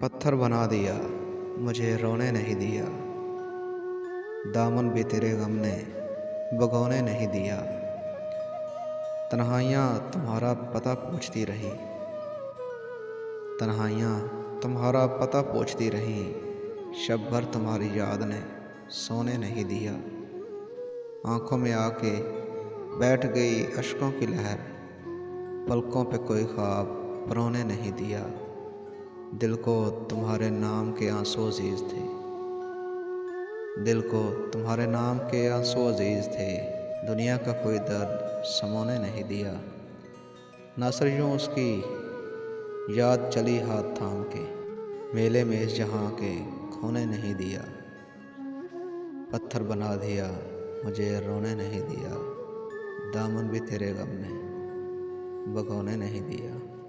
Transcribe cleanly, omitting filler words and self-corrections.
पत्थर बना दिया, मुझे रोने नहीं दिया। दामन भी तेरे गम ने भगोने नहीं दिया। तन्हाइयाँ तुम्हारा पता पूछती रही, तन्हाइयाँ तुम्हारा पता पूछती रही। शब भर तुम्हारी याद ने सोने नहीं दिया। आँखों में आके बैठ गई अश्कों की लहर, पलकों पे कोई ख्वाब परोने नहीं दिया। दिल को तुम्हारे नाम के आंसू अजीज थे, दिल को तुम्हारे नाम के आंसू अजीज थे। दुनिया का कोई दर्द समोने नहीं दिया। नासर यूँ उसकी याद चली हाथ थाम के, मेले में इस जहाँ के खोने नहीं दिया। पत्थर बना दिया, मुझे रोने नहीं दिया। दामन भी तेरे गम ने भगोने नहीं दिया।